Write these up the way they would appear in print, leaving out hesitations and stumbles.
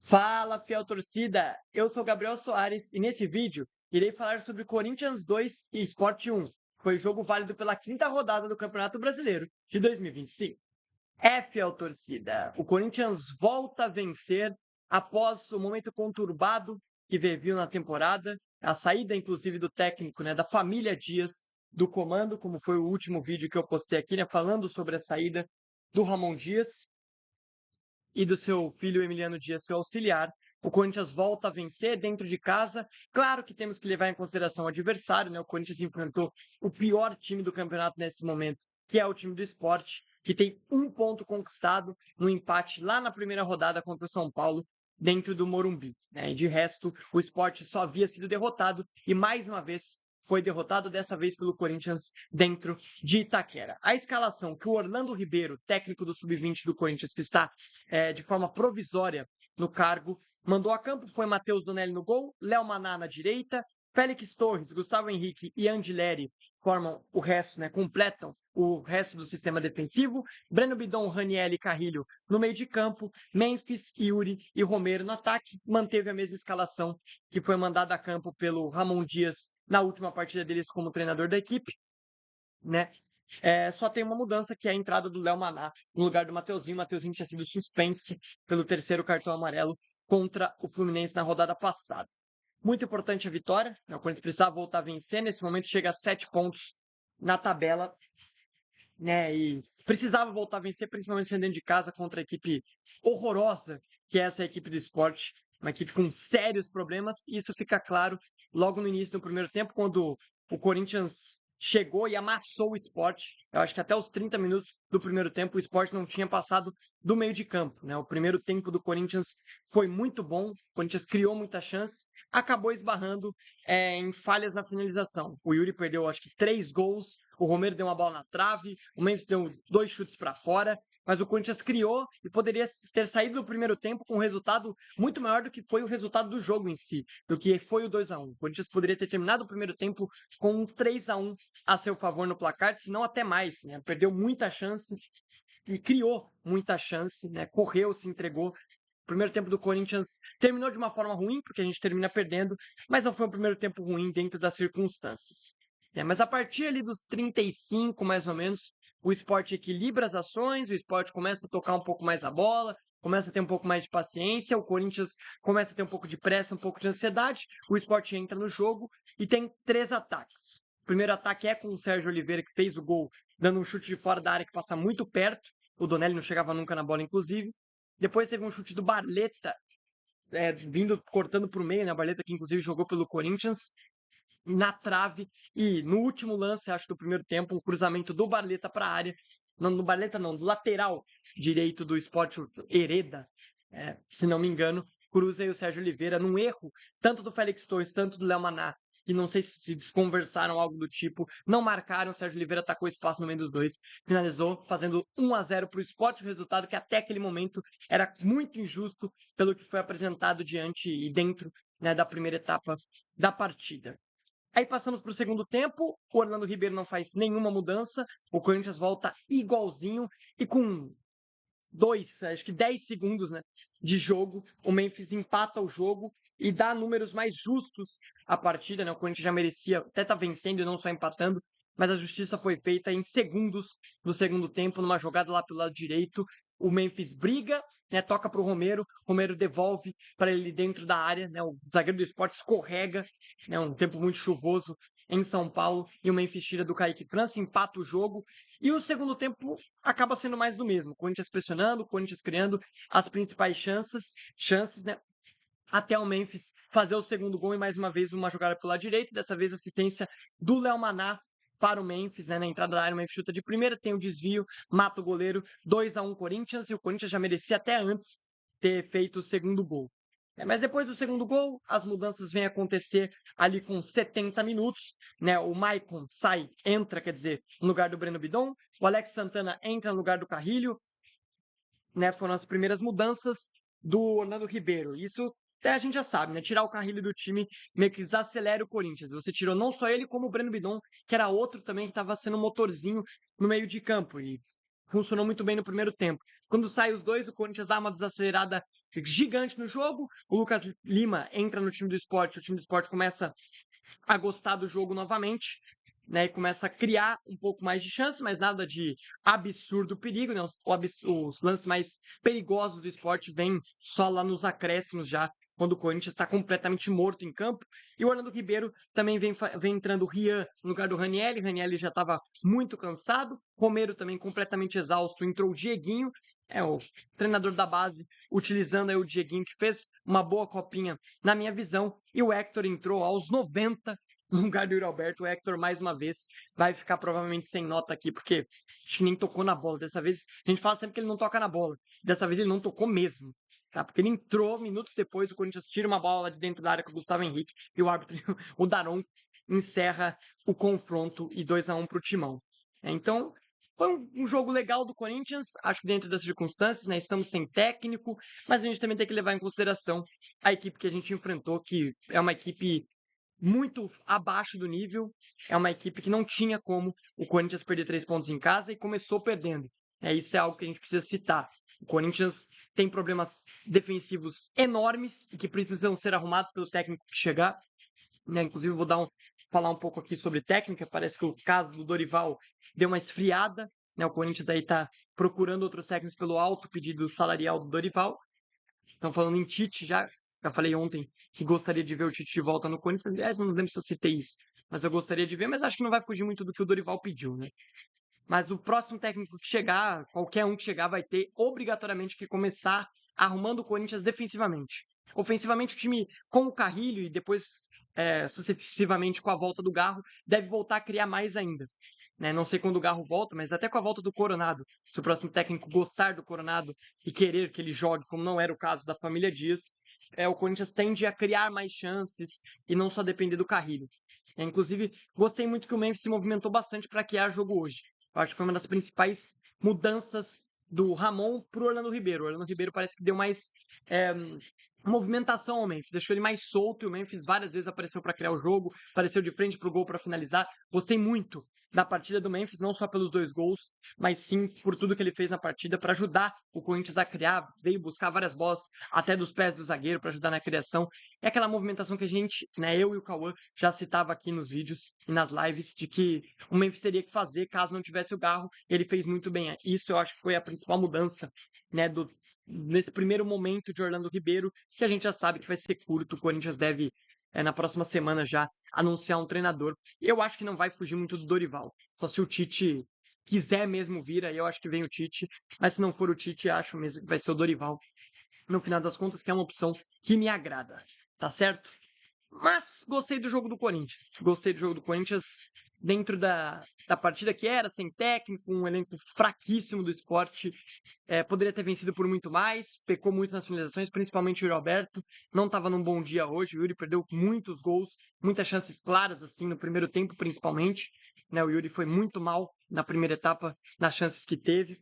Fala, fiel torcida! Eu sou Gabriel Soares e nesse vídeo irei falar sobre Corinthians 2 e Sport 1. Foi jogo válido pela quinta rodada do Campeonato Brasileiro de 2025. Fiel torcida! O Corinthians volta a vencer após o momento conturbado que viviu na temporada, a saída inclusive do técnico, da família Dias, do comando, como foi o último vídeo que eu postei aqui, falando sobre a saída do Ramon Dias e do seu filho Emiliano Dias, seu auxiliar. O Corinthians volta a vencer dentro de casa. Claro que temos que levar em consideração o adversário, O Corinthians enfrentou o pior time do campeonato nesse momento, que é o time do Sport, que tem um ponto conquistado no empate lá na primeira rodada contra o São Paulo, dentro do Morumbi. E de resto, o Sport só havia sido derrotado e, mais uma vez, foi derrotado, dessa vez pelo Corinthians, dentro de Itaquera. A escalação que o Orlando Ribeiro, técnico do Sub-20 do Corinthians, que está de forma provisória no cargo, mandou a campo, foi Matheus Donelli no gol, Léo Maná na direita, Félix Torres, Gustavo Henrique e Andileri formam o resto, completam o resto do sistema defensivo, Breno Bidon, Raniel e Carrilho no meio de campo, Memphis, Yuri e Romero no ataque, manteve a mesma escalação que foi mandada a campo pelo Ramon Dias na última partida deles como treinador da equipe, Só tem uma mudança, que é a entrada do Léo Maná no lugar do Mateuzinho. O Mateuzinho tinha sido suspenso pelo terceiro cartão amarelo contra o Fluminense na rodada passada. Muito importante a vitória, o Corinthians precisava voltar a vencer, nesse momento chega a 7 pontos na tabela, e precisava voltar a vencer, principalmente sendo dentro de casa contra a equipe horrorosa, que é essa equipe do Sport, uma equipe com sérios problemas, e isso fica claro logo no início do primeiro tempo, quando o Corinthians chegou e amassou o Sport. Eu acho que até os 30 minutos do primeiro tempo o Sport não tinha passado do meio de campo, O primeiro tempo do Corinthians foi muito bom, o Corinthians criou muita chance, acabou esbarrando em falhas na finalização. O Yuri perdeu, acho que 3 gols, o Romero deu uma bola na trave, o Memphis deu 2 chutes para fora, mas o Corinthians criou e poderia ter saído do primeiro tempo com um resultado muito maior do que foi o resultado do jogo em si, do que foi o 2-1. O Corinthians poderia ter terminado o primeiro tempo com um 3-1 a seu favor no placar, se não até mais, Perdeu muita chance e criou muita chance, Correu, se entregou. O primeiro tempo do Corinthians terminou de uma forma ruim, porque a gente termina perdendo, mas não foi um primeiro tempo ruim dentro das circunstâncias. Mas a partir ali dos 35, mais ou menos, o Sport equilibra as ações, o Sport começa a tocar um pouco mais a bola, começa a ter um pouco mais de paciência, o Corinthians começa a ter um pouco de pressa, um pouco de ansiedade, o Sport entra no jogo e tem 3 ataques. O primeiro ataque é com o Sérgio Oliveira, que fez o gol, dando um chute de fora da área que passa muito perto, o Donelli não chegava nunca na bola, inclusive. Depois teve um chute do Barleta, cortando para o meio, a Barleta que inclusive jogou pelo Corinthians, na trave, e no último lance, acho que do primeiro tempo, um cruzamento do Barleta para a área, não do Barleta não, do lateral direito do Sport, Hereda, se não me engano, cruza aí o Sérgio Oliveira, num erro, tanto do Félix Torres, tanto do Léo Maná, que não sei se desconversaram, algo do tipo, não marcaram, o Sérgio Oliveira atacou o espaço no meio dos dois, finalizou fazendo 1-0 para o Sport, o resultado que até aquele momento era muito injusto pelo que foi apresentado diante e dentro, da primeira etapa da partida. Aí passamos para o segundo tempo, o Orlando Ribeiro não faz nenhuma mudança, o Corinthians volta igualzinho e com 10 segundos, de jogo, o Memphis empata o jogo e dá números mais justos à partida, O Corinthians já merecia até estar vencendo e não só empatando, mas a justiça foi feita em segundos do segundo tempo, numa jogada lá pelo lado direito. O Memphis briga, toca para o Romero devolve para ele dentro da área, o zagueiro do Sport escorrega, um tempo muito chuvoso em São Paulo, e o Memphis tira do Kaique França, empata o jogo, e o segundo tempo acaba sendo mais do mesmo. O Corinthians pressionando, o Corinthians criando as principais chances, até o Memphis fazer o segundo gol e mais uma vez uma jogada pelo lado direito, dessa vez assistência do Léo Maná para o Memphis, na entrada da área, o Memphis chuta de primeira, tem o desvio, mata o goleiro, 2-1 Corinthians, e o Corinthians já merecia até antes ter feito o segundo gol. Mas depois do segundo gol, as mudanças vêm acontecer ali com 70 minutos, O Maicon entra, no lugar do Breno Bidon, o Alex Santana entra no lugar do Carrilho, Foram as primeiras mudanças do Orlando Ribeiro. Isso a gente já sabe, Tirar o Carrilho do time meio que desacelera o Corinthians. Você tirou não só ele, como o Breno Bidon, que era outro também que estava sendo um motorzinho no meio de campo, e funcionou muito bem no primeiro tempo. Quando sai os dois, o Corinthians dá uma desacelerada gigante no jogo. O Lucas Lima entra no time do Sport, o time do Sport começa a gostar do jogo novamente, né? E começa a criar um pouco mais de chance, mas nada de absurdo perigo, né? Os lances mais perigosos do Sport vêm só lá nos acréscimos já, quando o Corinthians está completamente morto em campo. E o Orlando Ribeiro também vem entrando o Rian no lugar do Ranieri. Ranieri já estava muito cansado. Romero também completamente exausto. Entrou o Dieguinho, o treinador da base, utilizando aí o Dieguinho, que fez uma boa copinha na minha visão. E o Hector entrou aos 90 no lugar do Yuri Alberto. O Hector, mais uma vez, vai ficar provavelmente sem nota aqui, porque acho que nem tocou na bola. Dessa vez, a gente fala sempre que ele não toca na bola. Dessa vez ele não tocou mesmo. Tá? Porque ele entrou minutos depois, o Corinthians tira uma bola lá de dentro da área com o Gustavo Henrique e o árbitro, o Daron, encerra o confronto e 2-1 para o Timão. Então, foi um jogo legal do Corinthians, acho que dentro das circunstâncias, né? Estamos sem técnico, mas a gente também tem que levar em consideração a equipe que a gente enfrentou, que é uma equipe muito abaixo do nível, é uma equipe que não tinha como o Corinthians perder 3 pontos em casa e começou perdendo. Isso é algo que a gente precisa citar. O Corinthians tem problemas defensivos enormes e que precisam ser arrumados pelo técnico que chegar. Inclusive, vou falar um pouco aqui sobre técnica. Parece que o caso do Dorival deu uma esfriada. O Corinthians aí está procurando outros técnicos pelo alto pedido salarial do Dorival. Estão falando em Tite já. Já falei ontem que gostaria de ver o Tite de volta no Corinthians. Aliás, não lembro se eu citei isso. Mas eu gostaria de ver, mas acho que não vai fugir muito do que o Dorival pediu, né? Mas o próximo técnico que chegar, qualquer um que chegar, vai ter obrigatoriamente que começar arrumando o Corinthians defensivamente. Ofensivamente, o time com o Carrilho e depois, sucessivamente, com a volta do Garro, deve voltar a criar mais ainda. Não sei quando o Garro volta, mas até com a volta do Coronado, se o próximo técnico gostar do Coronado e querer que ele jogue, como não era o caso da família Dias, o Corinthians tende a criar mais chances e não só depender do Carrilho. Inclusive, gostei muito que o Memphis se movimentou bastante para criar jogo hoje. Eu acho que foi uma das principais mudanças do Ramon para o Orlando Ribeiro. O Orlando Ribeiro parece que deu mais movimentação ao Memphis, deixou ele mais solto e o Memphis várias vezes apareceu para criar o jogo, apareceu de frente para o gol para finalizar. Gostei muito da partida do Memphis, não só pelos 2 gols, mas sim por tudo que ele fez na partida para ajudar o Corinthians a criar, veio buscar várias bolas até dos pés do zagueiro para ajudar na criação. É aquela movimentação que a gente, eu e o Cauã, já citava aqui nos vídeos e nas lives, de que o Memphis teria que fazer caso não tivesse o Garro. Ele fez muito bem. Isso eu acho que foi a principal mudança, nesse primeiro momento de Orlando Ribeiro, que a gente já sabe que vai ser curto. O Corinthians deve, na próxima semana já, anunciar um treinador. Eu acho que não vai fugir muito do Dorival. Só se o Tite quiser mesmo vir, aí eu acho que vem o Tite. Mas se não for o Tite, acho mesmo que vai ser o Dorival. No final das contas, que é uma opção que me agrada. Tá certo? Mas gostei do jogo do Corinthians. Gostei do jogo do Corinthians dentro da partida que era, sem técnico, um elenco fraquíssimo do esporte. Poderia ter vencido por muito mais, pecou muito nas finalizações, principalmente o Yuri Alberto. Não estava num bom dia hoje, o Yuri perdeu muitos gols, muitas chances claras, assim, no primeiro tempo, principalmente. O Yuri foi muito mal na primeira etapa, nas chances que teve.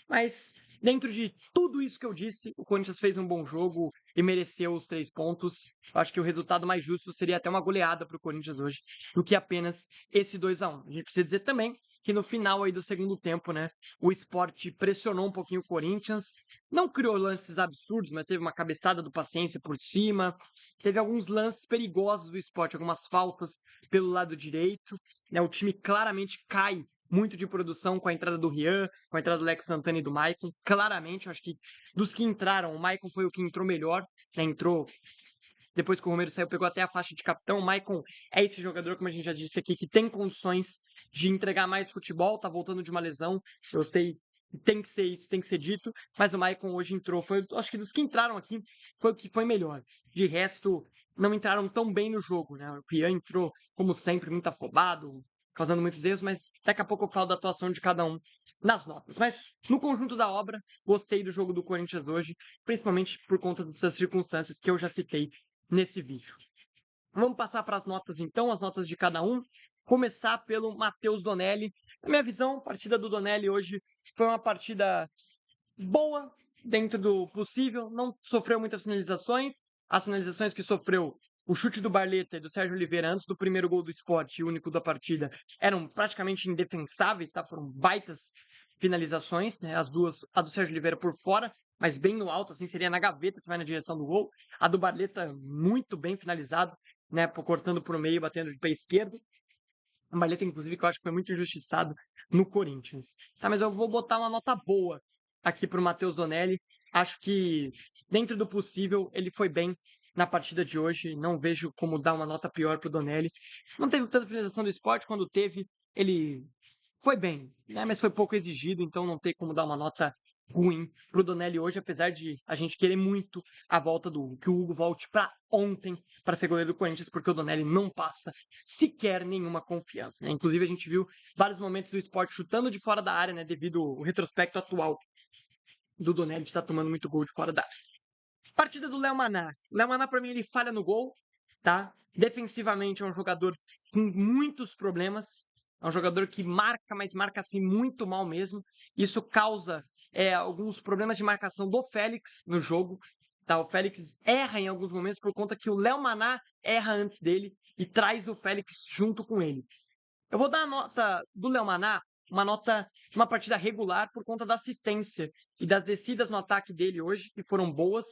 Mas dentro de tudo isso que eu disse, o Corinthians fez um bom jogo e mereceu os 3 pontos. Eu acho que o resultado mais justo seria até uma goleada para o Corinthians hoje, do que apenas esse 2-1. A gente precisa dizer também que no final aí do segundo tempo, o Sport pressionou um pouquinho o Corinthians, não criou lances absurdos, mas teve uma cabeçada do Paciência por cima, teve alguns lances perigosos do Sport, algumas faltas pelo lado direito, o time claramente cai muito de produção com a entrada do Rian, com a entrada do Lex Santana e do Maicon. Claramente, eu acho que dos que entraram, o Maicon foi o que entrou melhor, entrou depois que o Romero saiu, pegou até a faixa de capitão. O Maicon é esse jogador, como a gente já disse aqui, que tem condições de entregar mais futebol, tá voltando de uma lesão. Eu sei que tem que ser isso, tem que ser dito, mas o Maicon hoje entrou, acho que dos que entraram aqui, foi o que foi melhor. De resto, não entraram tão bem no jogo, O Rian entrou, como sempre, muito afobado, causando muitos erros, mas daqui a pouco eu falo da atuação de cada um nas notas. Mas no conjunto da obra, gostei do jogo do Corinthians hoje, principalmente por conta dessas circunstâncias que eu já citei nesse vídeo. Vamos passar para as notas então, as notas de cada um. Começar pelo Matheus Donelli. Na minha visão, a partida do Donelli hoje foi uma partida boa, dentro do possível, não sofreu muitas finalizações. As finalizações que sofreu, o chute do Barleta e do Sérgio Oliveira antes do primeiro gol do Sport, único da partida, eram praticamente indefensáveis, tá? Foram baitas finalizações, né? As duas, a do Sérgio Oliveira por fora, mas bem no alto, assim, seria na gaveta, se vai na direção do gol. A do Barleta, muito bem finalizado, né? Cortando por meio, batendo de pé esquerdo. O Barleta, inclusive, que eu acho que foi muito injustiçado no Corinthians. Tá, mas eu vou botar uma nota boa aqui pro Matheus Donelli. Acho que, dentro do possível, ele foi bem na partida de hoje. Não vejo como dar uma nota pior pro Donelli. Não teve tanta finalização do esporte, quando teve, ele foi bem, né? Mas foi pouco exigido, então não tem como dar uma nota ruim pro Donelli hoje, apesar de a gente querer muito a volta do Hugo, que o Hugo volte para ontem para ser goleiro do Corinthians, porque o Donelli não passa sequer nenhuma confiança, né? Inclusive a gente viu vários momentos do esporte chutando de fora da área, né? Devido ao retrospecto atual do Donelli de estar tomando muito gol de fora da área. Partida do Léo Maná. Léo Maná, para mim, ele falha no gol, tá? Defensivamente é um jogador com muitos problemas. É um jogador que marca, mas marca assim muito mal mesmo. Isso causa alguns problemas de marcação do Félix no jogo. Tá? O Félix erra em alguns momentos por conta que o Léo Maná erra antes dele e traz o Félix junto com ele. Eu vou dar a nota do Léo Maná, uma partida regular por conta da assistência e das descidas no ataque dele hoje, que foram boas.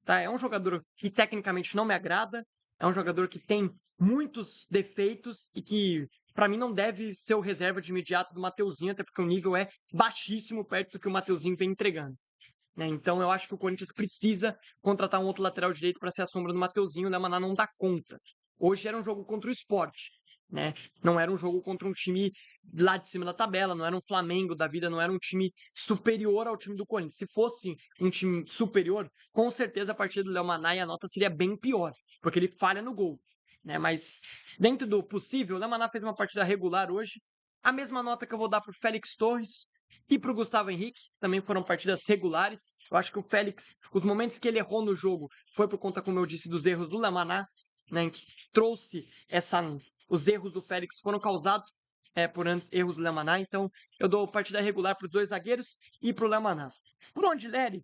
Tá? É um jogador que tecnicamente não me agrada, é um jogador que tem muitos defeitos e que, para mim, não deve ser o reserva de imediato do Mateuzinho, até porque o nível é baixíssimo perto do que o Mateuzinho vem entregando. Né? Então eu acho que o Corinthians precisa contratar um outro lateral direito para ser a sombra do Mateuzinho, o Léo Maná não dá conta. Hoje era um jogo contra o Sport, né? Não era um jogo contra um time lá de cima da tabela, não era um Flamengo da vida, não era um time superior ao time do Corinthians. Se fosse um time superior, com certeza a partida do Léo Maná e a nota seria bem pior, porque ele falha no gol, né? Mas dentro do possível, o Léo Maná fez uma partida regular hoje. A mesma nota que eu vou dar para o Félix Torres e para o Gustavo Henrique, também foram partidas regulares. Eu acho que o Félix, os momentos que ele errou no jogo, foi por conta, como eu disse, dos erros do Léo Maná, né, que trouxe os erros do Félix foram causados por erros do Léo Maná. Então, eu dou partida regular para os dois zagueiros e para o Léo Maná. Pro Andileri,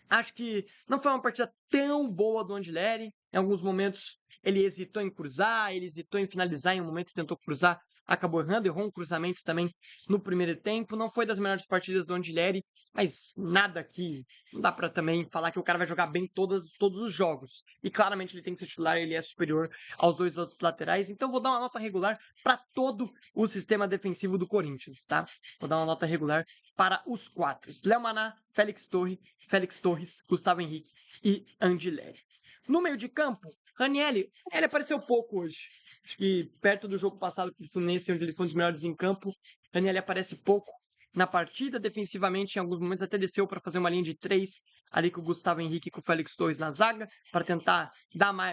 acho que não foi uma partida tão boa do Andileri. Em alguns momentos, ele hesitou em cruzar, ele hesitou em finalizar. Em um momento, tentou cruzar, acabou errando, errou um cruzamento também no primeiro tempo. Não foi das melhores partidas do Andileri, mas nada que não dá para também falar que o cara vai jogar bem todos os jogos. E claramente ele tem que ser titular, ele é superior aos dois outros laterais. Então vou dar uma nota regular para todo o sistema defensivo do Corinthians, tá? Vou dar uma nota regular para os quatro: Léo Maná, Félix Torres, Gustavo Henrique e Andileri. No meio de campo, Ranieri apareceu pouco hoje. Acho que perto do jogo passado com o Fluminense, onde ele foi um dos melhores em campo, Ranieri aparece pouco na partida. Defensivamente, em alguns momentos até desceu para fazer uma linha de 3 ali com o Gustavo Henrique e com o Félix Torres na zaga, para tentar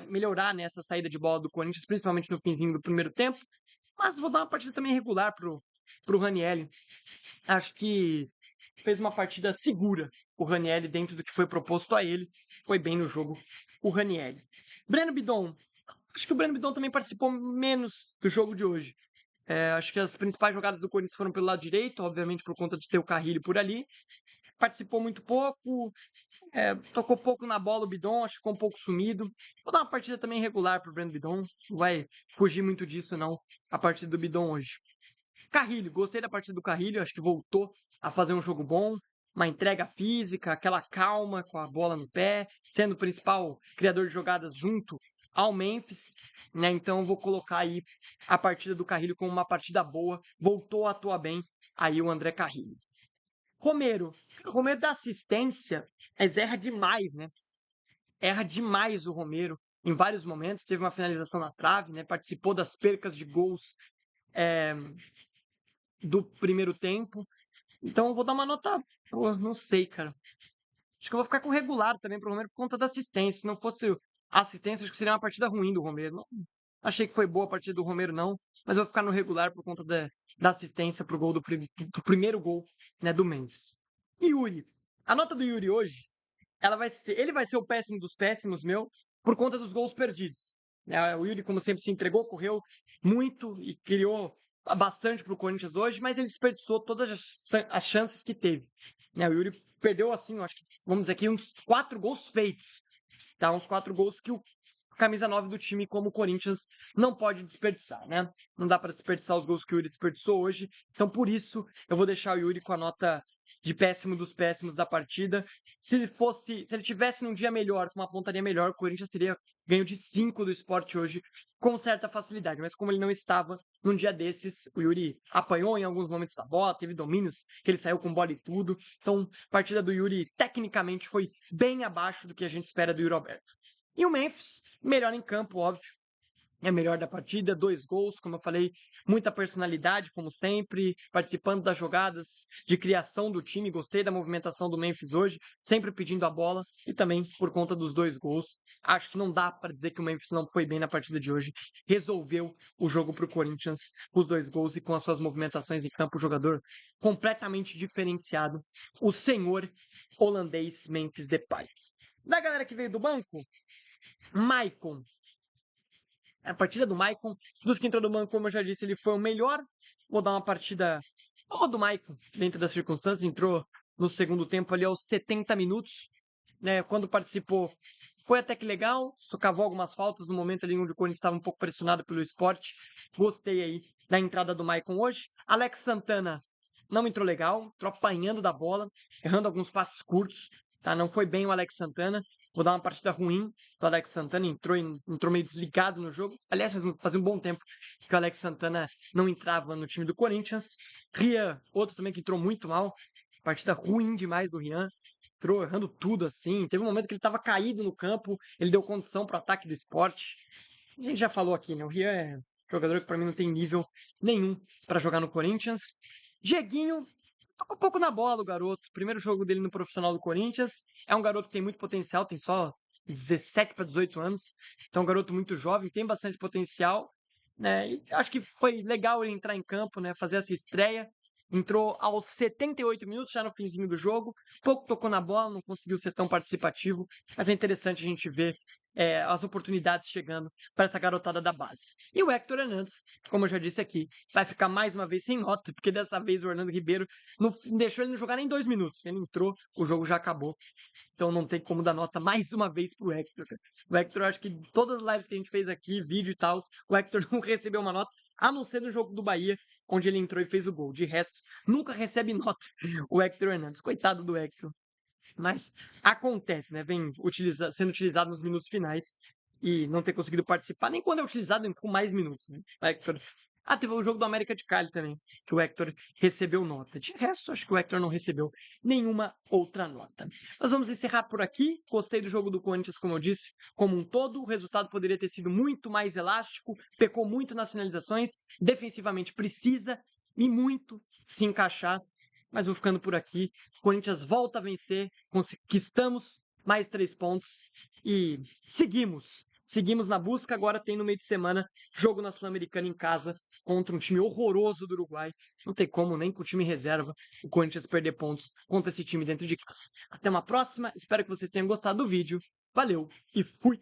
melhorar nessa saída de bola do Corinthians, principalmente no finzinho do primeiro tempo. Mas vou dar uma partida também regular pro Ranieri. Acho que fez uma partida segura o Ranieri dentro do que foi proposto a ele. Foi bem no jogo o Ranieri. Breno Bidon. Acho que o Breno Bidon também participou menos do jogo de hoje. Acho que as principais jogadas do Corinthians foram pelo lado direito, obviamente por conta de ter o Carrilho por ali. Participou muito pouco, tocou pouco na bola o Bidon, acho que ficou um pouco sumido. Vou dar uma partida também regular pro Breno Bidon. Não vai fugir muito disso, não, a partida do Bidon hoje. Carrilho, gostei da partida do Carrilho, acho que voltou a fazer um jogo bom, uma entrega física, aquela calma com a bola no pé, sendo o principal criador de jogadas junto ao Memphis, né? Então vou colocar aí a partida do Carrilho como uma partida boa, voltou a atuar bem aí o André Carrilho. Romero da assistência, mas erra demais, né? Erra demais o Romero em vários momentos, teve uma finalização na trave, né? Participou das percas de gols do primeiro tempo. Então eu vou dar uma nota, não sei, cara. Acho que eu vou ficar com regular também pro Romero por conta da assistência. Se não fosse a assistência, acho que seria uma partida ruim do Romero. Não achei que foi boa a partida do Romero, não. Mas eu vou ficar no regular por conta da assistência pro gol do primeiro gol, né, do Memphis. Yuri. A nota do Yuri hoje, ele vai ser o péssimo dos péssimos, meu, por conta dos gols perdidos. O Yuri, como sempre, se entregou, correu muito e criou bastante para o Corinthians hoje, mas ele desperdiçou todas as chances que teve. O Yuri perdeu, assim, acho que, vamos dizer aqui, uns 4 gols feitos. Tá? Uns 4 gols que camisa 9 do time, como o Corinthians não pode desperdiçar, né? Não dá para desperdiçar os gols que o Yuri desperdiçou hoje. Então, por isso, eu vou deixar o Yuri com a nota de péssimo dos péssimos da partida. Se ele tivesse num dia melhor, com uma pontaria melhor, o Corinthians teria ganho de 5 do Sport hoje com certa facilidade. Mas como ele não estava num dia desses, o Yuri apanhou em alguns momentos da bola, teve domínios que ele saiu com bola e tudo. Então, a partida do Yuri tecnicamente foi bem abaixo do que a gente espera do Yuri Alberto. E o Memphis, melhor em campo, óbvio. É melhor da partida, 2 gols, como eu falei, muita personalidade, como sempre, participando das jogadas de criação do time. Gostei da movimentação do Memphis hoje, sempre pedindo a bola e também por conta dos 2 gols. Acho que não dá para dizer que o Memphis não foi bem na partida de hoje. Resolveu o jogo para o Corinthians com os 2 gols e com as suas movimentações em campo. Jogador completamente diferenciado, o senhor holandês Memphis Depay. Da galera que veio do banco, Maicon. A partida do Maicon, dos que entrou do banco, como eu já disse, ele foi o melhor. Vou dar uma partida boa do Maicon, dentro das circunstâncias. Entrou no segundo tempo ali aos 70 minutos. Né? Quando participou, foi até que legal. Só cavou algumas faltas no momento ali onde o Corinthians estava um pouco pressionado pelo Sport. Gostei aí da entrada do Maicon hoje. Alex Santana não entrou legal, entrou apanhando da bola, errando alguns passes curtos. Tá? Não foi bem o Alex Santana. Vou dar uma partida ruim do Alex Santana. Entrou meio desligado no jogo. Aliás, fazia um bom tempo que o Alex Santana não entrava no time do Corinthians. Rian, outro também que entrou muito mal. Partida ruim demais do Rian. Entrou errando tudo assim. Teve um momento que ele estava caído no campo. Ele deu condição para o ataque do Sport. A gente já falou aqui, né? O Rian é um jogador que para mim não tem nível nenhum para jogar no Corinthians. Dieguinho toca um pouco na bola o garoto. Primeiro jogo dele no profissional do Corinthians. É um garoto que tem muito potencial, tem só 17 para 18 anos. Então é um garoto muito jovem, tem bastante potencial. Né? E acho que foi legal ele entrar em campo, né? Fazer essa estreia. Entrou aos 78 minutos, já no finzinho do jogo. Pouco tocou na bola, não conseguiu ser tão participativo. Mas é interessante a gente ver as oportunidades chegando para essa garotada da base. E o Hector Hernandes, como eu já disse aqui, vai ficar mais uma vez sem nota, porque dessa vez o Orlando Ribeiro não deixou ele não jogar nem 2 minutos. Ele entrou, o jogo já acabou. Então não tem como dar nota mais uma vez pro Hector. O Hector, acho que todas as lives que a gente fez aqui, vídeo e tal, o Hector não recebeu uma nota, a não ser no jogo do Bahia, onde ele entrou e fez o gol. De resto, nunca recebe nota o Hector Hernandes. Coitado do Hector. Mas acontece, né? Vem sendo utilizado nos minutos finais e não ter conseguido participar, nem quando é utilizado com mais minutos, né? O Hector. Teve o jogo do América de Cali também, que o Hector recebeu nota. De resto, acho que o Hector não recebeu nenhuma outra nota. Nós vamos encerrar por aqui. Gostei do jogo do Corinthians, como eu disse, como um todo. O resultado poderia ter sido muito mais elástico, pecou muito nas finalizações, defensivamente precisa e muito se encaixar. Mas vou ficando por aqui. O Corinthians volta a vencer, conquistamos mais 3 pontos e seguimos. Seguimos na busca. Agora tem no meio de semana jogo na Sul-Americana em casa contra um time horroroso do Uruguai. Não tem como, nem com o time reserva, o Corinthians perder pontos contra esse time dentro de casa. Até uma próxima. Espero que vocês tenham gostado do vídeo. Valeu e fui!